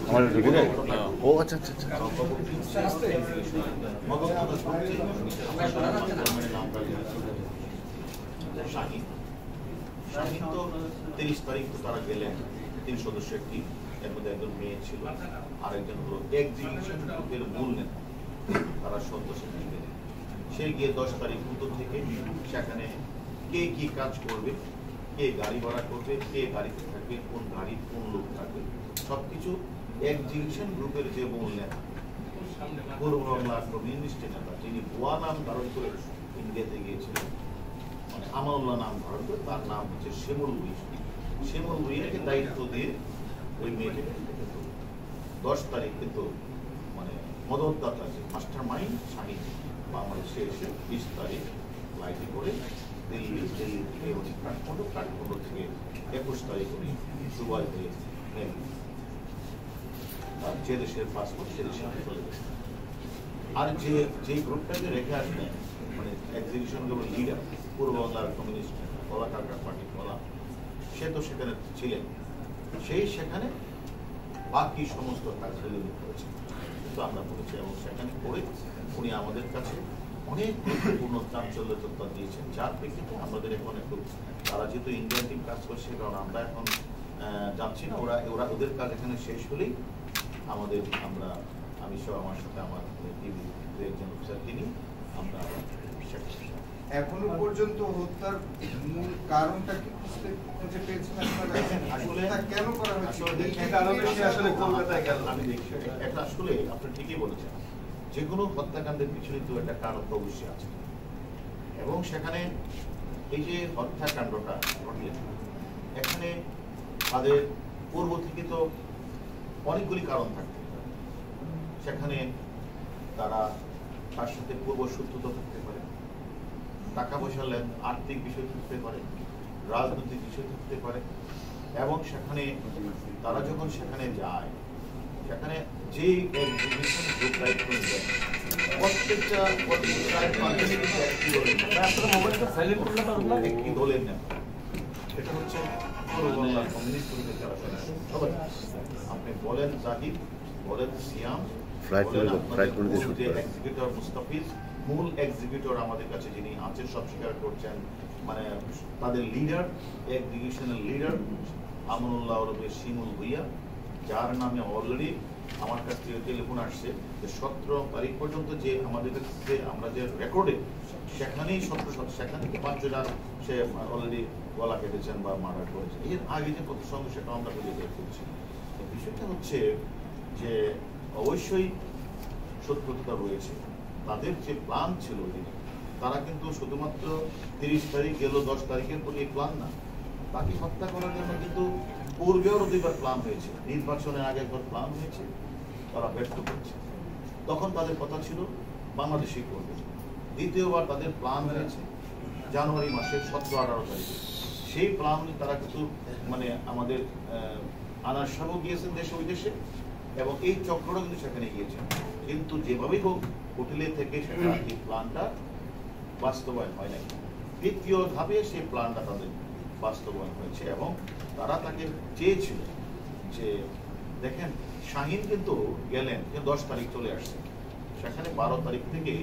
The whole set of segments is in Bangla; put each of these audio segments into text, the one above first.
আমার ঢুকে যায়। ও আচ্ছা আচ্ছা আচ্ছা। শাহিন তো 30 তারিখ তারা গেলেন, 3 সদস্যের টিম, এর মধ্যে একজন মেয়ে ছিল, আরেকজন হলো এক্সিবিশন গ্রুপের মূল নেতা, তারা সন্তোষে গেলেন। সে গিয়ে 10 তারিখ উত্তর থেকে সেখানে কে কি কাজ করবে, কে গাড়ি ভাড়া করবে, কে গাড়িতে থাকবে, কোন গাড়ি কোন লোক থাকবে, সবকিছু এক্সিবিশন গ্রুপের যে মূল নেতা, পূর্ব বাংলা কমিউনিস্ট নেতা, যিনি ভুয়া নাম ধারণ করে ইন্ডিয়াতে গিয়েছিলেন, মানে আমানুল্লাহ নাম ধারণ করে, তার নাম হচ্ছে শিমুল ভুঁইয়া। শিমুল ভুঁইয়াকে দায়িত্ব দিয়ে ওই মেয়েকে 10 তারিখ কিন্তু মানে মদতদাতা যে মাস্টার মাইন্ড শাহিন বাংলাদেশে এসে 20 তারিখ ফ্লাইটে করে দিল্লি থেকে উনি কাঠমান্ডু থেকে 21 তারিখ উনি দুবাই হয়ে নেন। যে দেশের পাসপোর্ট সে দেশে চলে গেছে। আর যে গ্রুপটাকে রেখে আসবেন মানে এক্সিবিশন গ্রুপের লিডার, পূর্ব বাংলার কমিউনিস্ট কলা কারকার পার্টি কলা, সে তো সেখানে ছিলেন, সেই সেখানে বাকি সমস্ত কাজগুলো করেছে, কিন্তু আমরা করেছি। এবং সেখানে করে উনি আমাদের কাছে অনেক গুরুত্বপূর্ণ চাঞ্চল্য তথ্য দিয়েছেন, যার প্রেক্ষিতে আমাদের এখন একটু, তারা যেহেতু ইন্ডিয়ান টিম কাজ করছে, কারণ আমরা এখন যাচ্ছি না, ওরা ওদের কাজ এখানে শেষ হলেই আমি সহ আমার সাথে আমার টিভি একজন অফিসার তিনি আমরা এখনো পর্যন্ত হত্যার মূল কারণটা কি খুঁজে পেয়েছেন আপনারা? আসলে কেন করা হয়েছে? আসলে কলকাতায় গেল আমি দেখি এটা আসলে আপনি ঠিকই বলেছেন, যে কোনো হত্যাকাণ্ডের পিছনে তো একটা কারণ তো অবশ্যই আছে, এবং সেখানে এই যে হত্যাকাণ্ডটা ঘটলে এখানে তাদের পূর্ব থেকে তো অনেকগুলি কারণ থাকতে পারে, সেখানে তার সাথে পূর্ব শত্রুতা থাকতে পারে, টাকা পয়সা আর্থিক বিষয় থাকতে পারে, রাজনৈতিক বিষয় থাকতে পারে, এবং সেখানে তারা যখন সেখানে যায়, সেখানে যে প্রত্যেকটা একটি দলের নেতা, সেটা হচ্ছে আপনি বলেন জাহিদ, বলেন সিয়াম, এক্সিকিউটর মুস্তাফিজ, মূল এক্সিকিউটর আমাদের কাছে যিনি আছেন সব স্বীকার করছেন, মানে তাদের লিডার, এক্সিকিউশনের লিডার আমানুল্লাহ শিমুল ভুঁইয়া, যার নামে অলরেডি আমার কাছ থেকে টেলিফোন আসছে যে 17 তারিখ পর্যন্ত যে আমাদের কাছে আমরা যে রেকর্ডে, সেখানেই সেখান থেকে 5 জন সে অলরেডি গলা কেটেছেন বা মার্ডার করেছে। এর আগে যে প্রতিসঙ্গ সেটা আমরা খুঁজে বের করছি। বিষয়টা হচ্ছে যে অবশ্যই শত্রুতা রয়েছে, তাদের যে প্ল্যান ছিল তারা কিন্তু শুধুমাত্র 30 তারিখ গেল 10 তারিখের পর এই প্ল্যান না, তাকে হত্যা করার জন্য কিন্তু পূর্বেও 2বার প্ল্যান হয়েছে, নির্বাচনের আগে একবার প্ল্যান হয়েছে, তারা ব্যর্থ করেছে। তখন তাদের কথা ছিল বাংলাদেশে করবে। দ্বিতীয়বার তাদের প্ল্যান হয়েছে জানুয়ারি মাসের 17-18 তারিখে, সেই প্ল্যান তারা কিন্তু মানে আমাদের আনার সাহেবও গিয়েছেন দেশে বিদেশে, এবং এই চক্রটা কিন্তু সেখানে গিয়েছে, কিন্তু যেভাবেই হোক হোটেলে থেকে সেটা এই প্ল্যানটা বাস্তবায়ন হয় নাই। দ্বিতীয় ধাপে সেই প্ল্যানটা তাদের বাস্তবায়ন হয়েছে, এবং তারা তাকে চেয়েছিল যে দেখেন শাহিন কিন্তু গেলেন, 10 তারিখ চলে আসছে, সেখানে 12 তারিখ থেকেই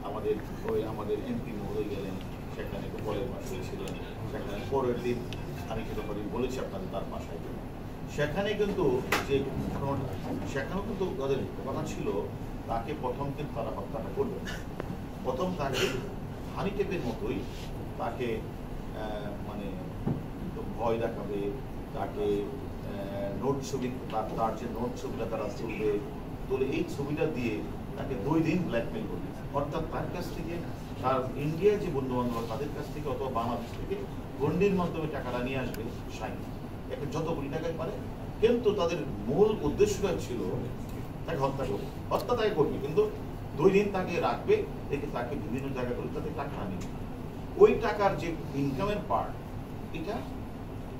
আমাদের এমপি মহোদয় গেলেন, সেখানে গোপালের বাসায় ছিলেন, সেখানে পরের দিন আমি কিন্তু বলেছি আপনাদের তার বাসায় গেলেন, সেখানে কিন্তু যে সেখানেও কিন্তু তাদের কথা ছিল তাকে প্রথম কিন্তু তারা হত্যাটা করবে, প্রথম তাকে হানি টেপের মতোই তাকে মানে ভয় দেখাবে, তাকে নোট ছবি, তার যে নোট ছবিটা তারা তুলে এই ছবিটা দিয়ে তাকে 2 দিন ব্ল্যাকমেল করবে, অর্থাৎ তার কাছ থেকে তার ইন্ডিয়ায় যে বন্ধু বান্ধব তাদের কাছ থেকে অথবা বাংলাদেশ থেকে গন্ডির মাধ্যমে টাকাটা নিয়ে আসবে শাহিন, একে যত কোটি টাকায় পারে, কিন্তু তাদের মূল উদ্দেশ্যটা ছিল তাকে হত্যা করবে, হত্যা তাকে করবে, কিন্তু 2 দিন তাকে রাখবে, দেখে তাকে বিভিন্ন জায়গাগুলো তাদের টাকা আনবে, ওই টাকার যে ইনকামের পার্ট এটা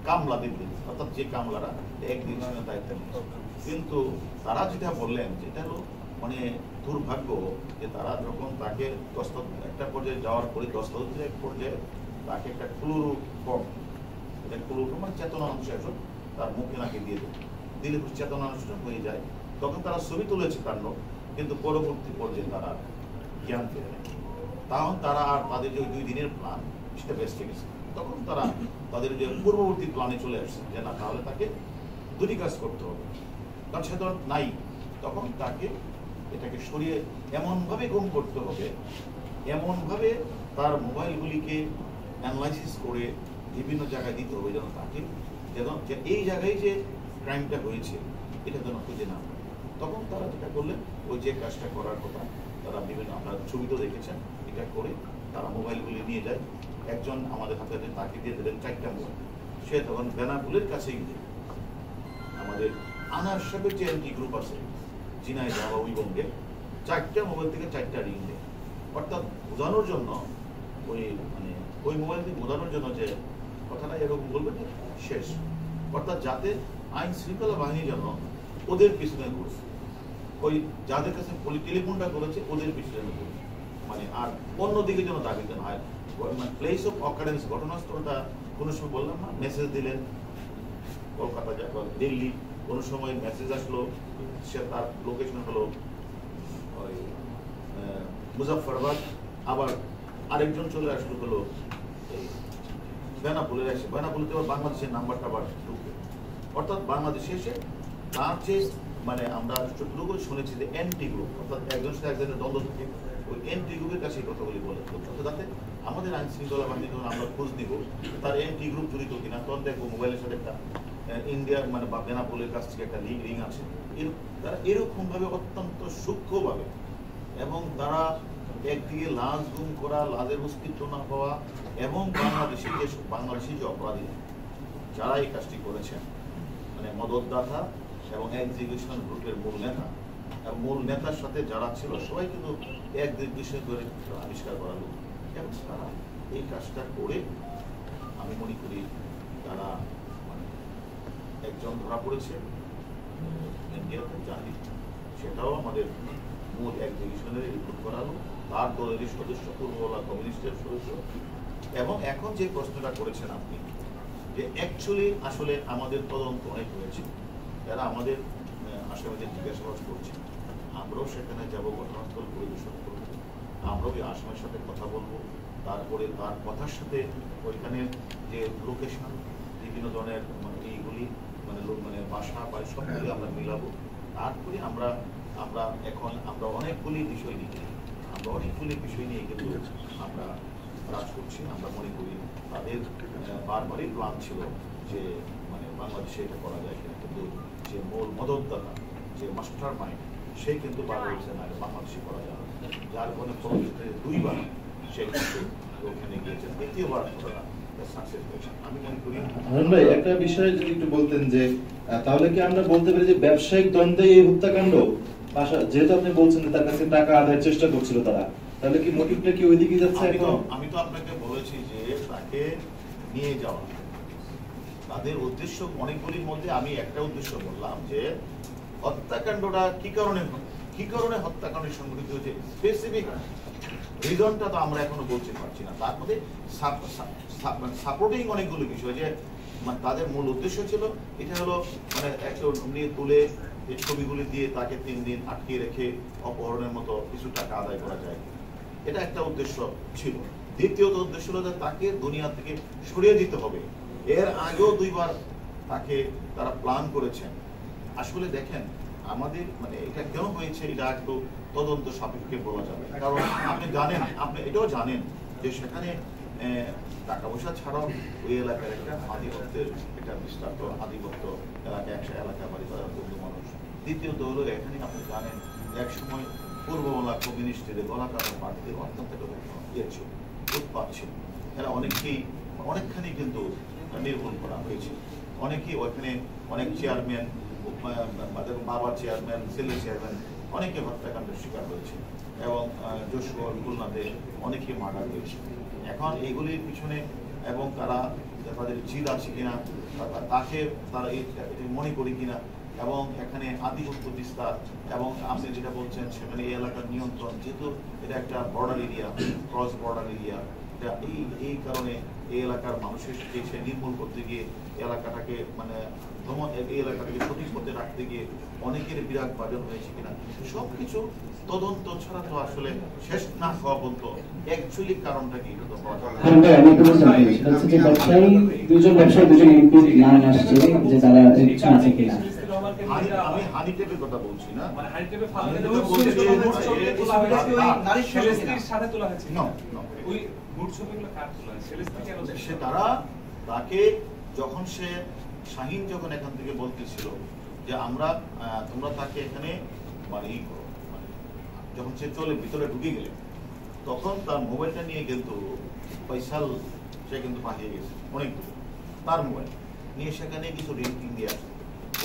কামলাদের দিবে, অর্থাৎ যে কামলারা একদিন দায়িত্ব নিচ্ছে। কিন্তু তারা যেটা বললেন যেটা হলো মানে দুর্ভাগ্য যে তারা যখন তাকে একটা পর্যায়ে যাওয়ার পরে দস্তাবেজের এক পর্যায়ে তাকে একটা ক্লোরোফর্ম, এটা ক্লোরোফর্ম মানে চেতনা অনুশাসন তার মুখে নাকে দিয়ে দিলে চেতনা অনুশাসন হয়ে যায়। তখন তারা ছবি তুলেছে কাণ্ড, কিন্তু পরবর্তী পর্যায়ে তারা জ্ঞান ফিরে নেয়। তখন তারা আর তাদের যে 2 দিনের প্ল্যান সেটা বেস্ট গেছে। তখন তারা তাদের যে পূর্ববর্তী প্ল্যানে চলে আসছে যে না, তাহলে তাকে দুটি কাজ করতে হবে, কারণ সে তো নাই। তখন তাকে এটাকে সরিয়ে এমনভাবে গুম করতে হবে, এমনভাবে তার মোবাইলগুলিকে অ্যানালাইসিস করে বিভিন্ন জায়গায় দিতে হবে যেন তাকে যেন এই জায়গায় যে ক্রাইমটা হয়েছে এটা যেন খুঁজে না। তখন তারা যেটা করলেন, ওই যে কাজটা করার কথা তারা বিভিন্ন, আপনার ছবি তো দেখেছেন, এটা করে তারা মোবাইলগুলি নিয়ে যায়। একজন আমাদের হাতে তাকে দিয়ে দিলেন 4টা মোবাইল। সে তখন বেনাপুলের কাছেই আমাদের আনার সাহেবের যে এনটি গ্রুপ আছে ঝিনাইদহ বা উইবঙ্গে 4টা মোবাইল থেকে 4টা রিং দেয়। অর্থাৎ বোঝানোর জন্য ওই মোবাইল দিয়ে বোঝানোর জন্য যে কথাটা এরকম বলবেন যে শেষ, অর্থাৎ যাতে আইন শৃঙ্খলা বাহিনী যেন ওদের পিছনে ঘুরছে, ওই যাদের কাছে টেলিফোনটা করেছে ওদের পিছনে ঘুরছে, আর অন্যদিকে যেন দাবিতে না হয়। প্লেস অফ অকারেন্স, ঘটনাস্থলটা কোনো সময় বললাম না, মেসেজ দিলেন কলকাতা দিল্লি, কোনো সময় মেসেজ আসলো সে তার লোকেশন হলো ওই মুজাফফরাবাদ, আবার আরেকজন চলে আসলো হলো এই বেনাপুলের এসে, বেনাপুলিতে আবার বাংলাদেশের নাম্বারটা আবার ঢুকে। অর্থাৎ বাংলাদেশে এসে তার যে আমরা যতটুকু শুনেছি যে এনটি গ্রুপ, অর্থাৎ একজনের সাথে একজনের দ্বন্দ্ব থাকে, ওই এনটি গ্রুপের কাছে এই কথাগুলি বলে যাতে আমাদের আইন শৃঙ্খলা বাহিনী যখন আমরা খোঁজ নিব তার এনটি গ্রুপ জড়িত কিনা, তখন দেখবো মোবাইলের সাথে একটা ইন্ডিয়ার বা বেনাপুলের কাছ থেকে একটা রিং আছে। তারা এরকমভাবে অত্যন্ত সূক্ষ্মভাবে, এবং তারা একদিকে লাশ গুম করা, লাশের অস্তিত্ব না পাওয়া, এবং বাংলাদেশি যে অপরাধী যারা এই কাজটি করেছেন, মদতদাতা এবং এক্সিকিউশন গ্রুপের মূল নেতার সাথে যারা ছিল সবাই কিন্তু এক বিষয় করে আবিষ্কার করা লোক, এবং তারা এই কাজটা করে আমি মনে করি তারা একজন ধরা পড়েছে ইন্ডিয়াতে জানি, সেটাও আমাদের মূল এক্সিকিউশনের রিক্রুট করালো, তার দলের সদস্য, পূর্ববাংলা কমিউনিস্টের সদস্য। এবং এখন যে প্রশ্নটা করেছেন আপনি যে অ্যাকচুয়ালি আসলে আমাদের তদন্ত অনেক হয়েছে, যারা আমাদের আসামিদের জিজ্ঞাসাবাদ করছে, আমরাও সেখানে যাব, ঘটনাস্থল পরিদর্শন করব, আমরাও ওই আসামির সাথে কথা বলবো, তারপরে তার কথার সাথে ওইখানে যে লোকেশন, বিভিন্ন ধরনের এইগুলি বাসা বা সবগুলি আমরা মিলাবো। তারপরে আমরা অনেকগুলি বিষয় নিয়ে কিন্তু আমরা কাজ করছি। আমরা মনে করি তাদের বারবারই প্ল্যান ছিল যে বাংলাদেশে এটা করা যায় কিনা, কিন্তু যে মূল মদতদাতা, যে মাস্টার মাইন্ড, সে কিন্তু বারবার বলছে না বাংলাদেশে করা যায়, যার ফলে পরবর্তীতে 2বার সে কিন্তু ওখানে গিয়েছেন, 3য়বার সাকসেস হয়েছে। আমি মনে করি ভাই একটা বিষয় যদি একটু বলতেন যে তাহলে কি আমরা বলতে পারি যে ব্যবসায়িক দ্বন্দ্বে এই হত্যাকাণ্ড, যেহেতু আপনি বলছেন যে তার কাছে টাকা আদায়ের চেষ্টা করছিল তারা, তাহলে কি মোটিভটা কি ওইদিকে যাচ্ছে? আমি তো আপনাকে বলেছি যে তাকে নিয়ে যাওয়া, তাদের উদ্দেশ্য অনেকগুলির মধ্যে আমি একটা উদ্দেশ্য বললাম যে হত্যাকাণ্ডটা কি কারণে হত্যাকাণ্ড সংঘটিত হয়েছে, স্পেসিফিক রিজনটা তো আমরা এখনো বলতে পারছি না। তার মধ্যে সাপোর্টিং অনেকগুলো বিষয়, যে তাদের মূল উদ্দেশ্য ছিল এটা হলো একটা নিয়ে তুলে এই ছবিগুলি দিয়ে তাকে 3 দিন আটকে রেখে অপহরণের মতো কিছু টাকা আদায় করা যায়, এটা একটা উদ্দেশ্য ছিল। দ্বিতীয়ত উদ্দেশ্য হলো যে তাকে দুনিয়া থেকে সরিয়ে দিতে হবে। এর আগেও 2বার তারা প্ল্যান করেছেন। আসলে দেখেন আমাদের এটা কেন হয়েছে এটা একটু তদন্ত সাপেক্ষে বলা যাবে, কারণ আপনি এটাও জানেন যে সেখানে টাকা পয়সা ছাড়াও ওই এলাকার একটা আধিপত্যের একটা বিস্তারিত আধিপত্য এলাকা, একশো এলাকা বাড়ি তারা বন্ধু মানুষ। দ্বিতীয়ত হলো এখানে আপনি জানেন এক সময় পূর্ববাংলা কমিউনিস্টের গলাকাটা পার্টিদের অত্যন্ত ছিল, উৎপাত ছিল, এরা অনেকখানি কিন্তু নির্মূল করা হয়েছে। অনেকেই ওইখানে অনেক চেয়ারম্যান, বাবার চেয়ারম্যান, ছেলে চেয়ারম্যান অনেকে হত্যাকাণ্ডের শিকার হয়েছে, এবং যশোর, খুলনাতে অনেকে মার্ডার হয়েছে। এখন এগুলির পিছনে এবং তাদের জিদ আছে কিনা, তাকে তারা মনে করি কিনা, এবং এখানে আধিপত্য বিস্তার, এবং আপনি যেটা বলছেন সেখানে এই এলাকার নিয়ন্ত্রণ, যেহেতু এটা একটা border area, cross border area, এটা এই কারণে এই এলাকার মানুষের সে নির্মূল করতে গিয়ে এলাকাটাকে মানে এই এলাকাটাকে সঠিক পথে রাখতে গিয়ে অনেকের বিরাট বাজন হয়েছে কিনা সবকিছু তদন্ত ছাড়া তো আসলে শেষ না হওয়া পর্যন্ত অ্যাকচুয়ালি কারণটা কি এটা তো পাওয়া যাবে না। আমি একটু বলতে চাই, সেটা হচ্ছে যে দুজন এমপির নাম আসছে যে তারা কিছু আছে কিনা। আমি হানি টেপের কথা বলছি না, মানে হানি টেপে সাথে তোলা হয়েছে ওই মুড ছবিগুলো কার তোলা হয়েছে? সে তারা তাকে যখন সে শাহিন যখন এখান থেকে বলতেছিল যে আমরা তোমরা তাকে এখানে মানে ই করো, মানে যখন সে চলে ভিতরে ঢুকে গেলে তখন তার মোবাইলটা নিয়ে কিন্তু ফয়সাল সে কিন্তু পাঠিয়ে গেছে অনেক দূর, তার মোবাইল নিয়ে সেখানে কিছু রেটিং দিয়ে আসে,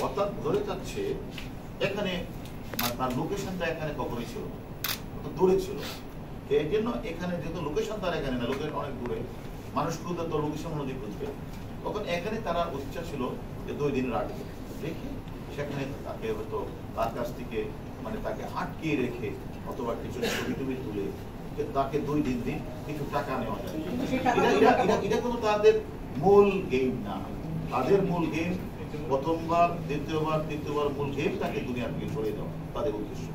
অর্থাৎ ধরে যাচ্ছে এখানে তার লোকেশনটা এখানে কখনোই ছিল না, দূরে ছিল। এই জন্য এখানে যেহেতু লোকেশন তার এখানে না, লোকেশন অনেক দূরে, মানুষ খুঁজতে তো লোকেশন অনুযায়ী খুঁজবে, তখন এখানে তারা ইচ্ছা ছিল যে 2 দিন রাখবে, রেখে সেখানে তাকে হয়তো তার কাছ থেকে মানে তাকে আটকিয়ে রেখে অথবা কিছু ছবি টবি তুলে তাকে 2 দিন কিছু টাকা নেওয়া যায়। এটা কোনো তাদের মূল গেম না, তাদের মূল গেম প্রথমবার, দ্বিতীয়বার, তৃতীয়বার মূল গেম তাকে দুনিয়া থেকে সরিয়ে দেওয়া তাদের উদ্দেশ্য।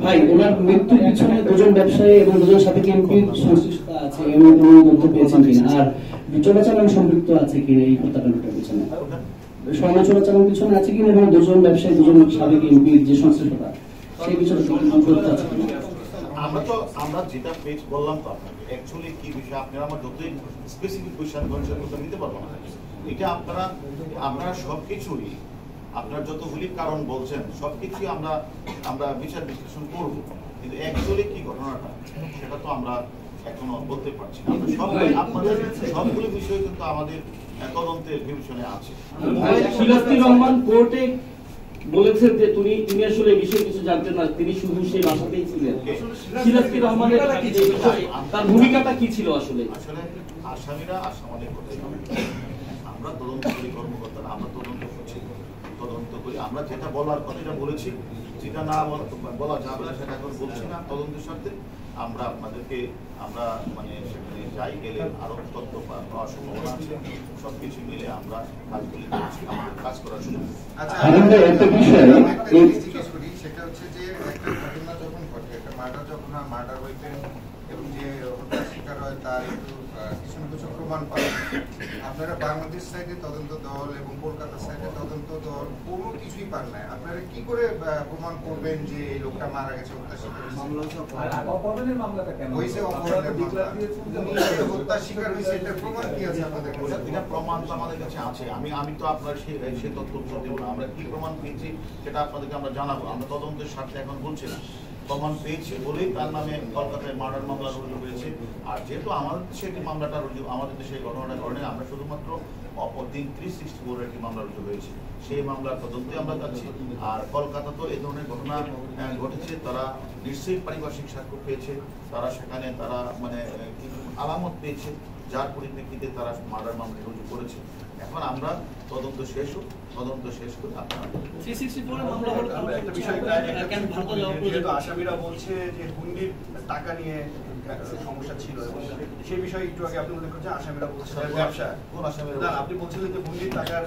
ভাই, ওনার মৃত্যুর পিছনে দুজন ব্যবসায়ী এবং দুজন সাথে এমপির সংশ্লিষ্টতা আছে এমন কোনো তথ্য পেয়েছেন কিনা? আর চোরাচালান সম্পৃক্ত আছে কিনা এই হত্যাকাণ্ডটার পিছনে? স্বর্ণ চোরাচালান পিছনে আছে কিনা এবং দুজন ব্যবসায়ী দুজন সাবেক এমপির যে সংশ্লিষ্টতা সেই পিছনে তথ্য আছে কিনা? আমরা যেটা পেজ বললাম তো আপনাকে অ্যাকচুয়ালি কি বিষয়, আপনারা আমার যতই স্পেসিফিক কোয়েশ্চেন করেন সেটা নিতে পারবো না। এটা আপনারা সবকিছুই আপনার যতগুলি কারণ বলছেন সবকিছুই আমরা বিচার বিশ্লেষণ করব, কিন্তু অ্যাকচুয়ালি কি ঘটনাটা সেটা তো আমরা এখনো বলতে পারছি না। আপনাদের সবগুলো বিষয় কিন্তু আমাদের তদন্তের বিবেচনে আছে। শিলাস্তির রহমান কোর্টে বলেছেন যে তিনি আসলে এই বিষয়ে কিছু জানতেন না, তিনি শুধু সেই বাসাতেই ছিলেন। শিলাস্তির রহমানের তার ভূমিকাটা কি ছিল আসলে? আসলে আসামিরা আসামাদের করতে আমরা তদন্তকারী কর্মকর্তারা আমরা তদন্ত করছি, তদন্ত করি, আমরা যেটা বলার কথাটা বলেছি, যেটা না বলা যাবে না সেটা এখন বলছি না। তদন্তের সাথে আমরা আপনাদেরকে আমরা মানে সেখানে যাই গেলে আরো তথ্য পাওয়ার সম্ভাবনা আছে, সবকিছু মিলে আমরা কাজগুলি করছি, আমাদের কাজ করার সুযোগ। সেটা হচ্ছে যে একটা ঘটনা যখন ঘটে, একটা মার্ডার হইতে এবং যে হত্যার শিকার হয় তার একটু কিছু না কিছু প্রমাণ পাওয়া, আপনারা বাংলাদেশ সাইডে তদন্ত দল এবং কলকাতা সাইডে তদন্ত দল কোনো কিছুই পান নাই, আপনারা কি করে প্রমাণ করবেন যে এই লোকটা মারা গেছে হত্যার শিকার অপহরণের মামলাটা কেন হয়েছে? অপহরণের মামলা হত্যার শিকার হয়েছে, এটার প্রমাণ কি আছে আপনাদের কাছে? এটা প্রমাণ তো আমাদের কাছে আছে, আমি তো আপনার সে তথ্য দেব না। আমরা কি প্রমাণ পেয়েছি সেটা আপনাদেরকে আমরা জানাবো, আমরা তদন্তের স্বার্থে এখন বলছি না। প্রমাণ পেয়েছি বলেই তার নামে কলকাতায় মার্ডার মামলা রুজু হয়েছে। আর যেহেতু আমাদের দেশে একটি মামলাটা রুজু, আমাদের দেশে এই ঘটনাটা ঘটে, আমরা শুধুমাত্র 364 একটি মামলা রুজু হয়েছে, সেই মামলার তদন্তে আমরা যাচ্ছি। আর কলকাতা তো এই ধরনের ঘটনা ঘটেছে, তারা নিশ্চয়ই পারিপার্শ্বিক সাক্ষ্য পেয়েছে, তারা সেখানে তারা মানে আলামত পেয়েছে, যার পরিপ্রেক্ষিতে তারা মার্ডার মামলা রুজু করেছে। এখন আমরা তদন্ত শেষ করে আপনারা আসামিরা বলছে যে হুন্ডির টাকা নিয়ে সমস্যা ছিল, এবং সেই বিষয়ে একটু আগে আপনি উল্লেখ করছেন আসামিরা বলছে ব্যবসা, কোন আসামিরা? না, আপনি বলছিলেন যে হুন্ডির টাকার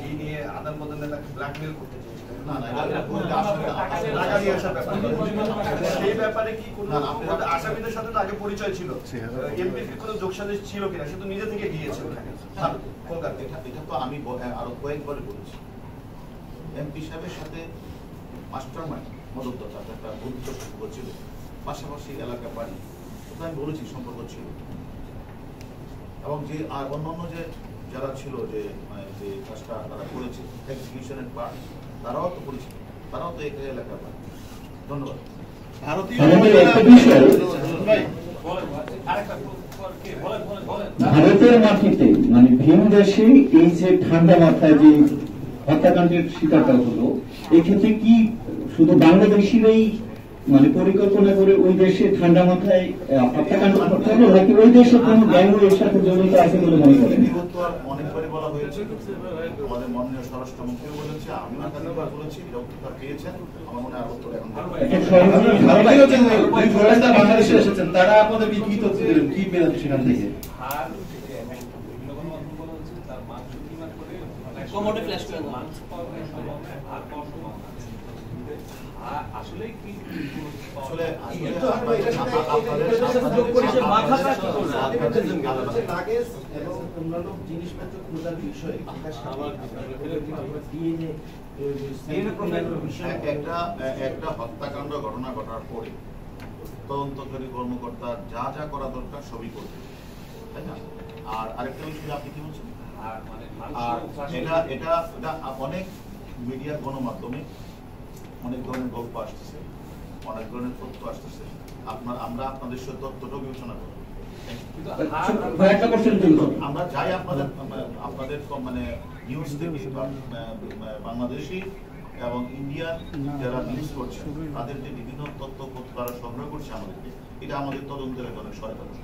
এই নিয়ে আদান প্রদানে তাকে ব্ল্যাকমেল করতে চেয়েছিলেন। সেই ব্যাপারে কি কোনো আসামিদের সাথে তো আগে পরিচয় ছিল, এমপির কোনো যোগসাজশ ছিল কিনা? সে তো নিজে থেকে গিয়েছে ওখানে কলকাতায়। এটা তো আমি আরো কয়েকবারে বলেছি, এমপি সাহেবের সাথে মাস্টার মাইন্ড মদতদাতা একটা বন্ধুত্ব সম্পর্ক ছিল, পাশাপাশি এলাকা বাড়ি, ওটা আমি বলেছি সম্পর্ক ছিল। এবং যে আর অন্যান্য যে যারা ছিল যে মানে যে কাজটা তারা করেছে এক্সিকিউশনের পার্ট, তারাও তো পরিচিত, তারাও তো এই এলাকার বাড়ি। ধন্যবাদ। ভারতের মাটিতে মানে ভিন দেশে এই যে ঠান্ডা মাথায় যে হত্যাকাণ্ডের শিকারটা হলো, এক্ষেত্রে কি শুধু বাংলাদেশিরাই মানে পরিকল্পনা করে ওই দেশে ঠান্ডা মাথায় হত্যাকাণ্ড করতে হবে নাকি ওই দেশে কোনো গ্যাং এর সাথে জড়িত আছে বলে মনে করেন? অনেকবারই বলা হয়েছে, আমাদের মাননীয় স্বরাষ্ট্রমন্ত্রীও বলেছে, আমিও একাধিকবার বলেছি, উত্তর পেয়েছেন। আমার মনে হয় আর উত্তর এখন বাংলাদেশে এসেছেন, তারা আপনাদের কি তথ্য দিলেন, কি পেলেন সেখান থেকে? আসলে কি জিনিসপত্র খোঁজার বিষয়ে একটা হত্যাকাণ্ড ঘটনা ঘটার পরে তদন্তকারী কর্মকর্তা যা যা করা দরকার সবই করবে, তাই না? আর আরেকটা বিষয় আপনি কি বলছেন, আর এটা অনেক মিডিয়া গণমাধ্যমে অনেক ধরনের গল্প আসতেছে, অনেক ধরনের তথ্য আসতেছে। আমরা আপনাদের সাথে তথ্যটা বিবেচনা করব। আমরা যাই আপনাদের মানে নিউজ থেকে বাংলাদেশি এবং ইন্ডিয়ান যারা নিউজ করছেন তাদের যে বিভিন্ন তথ্য তারা সংগ্রহ করছে আমাদেরকে, এটা আমাদের তদন্তের অনেক সহায়তা করছে।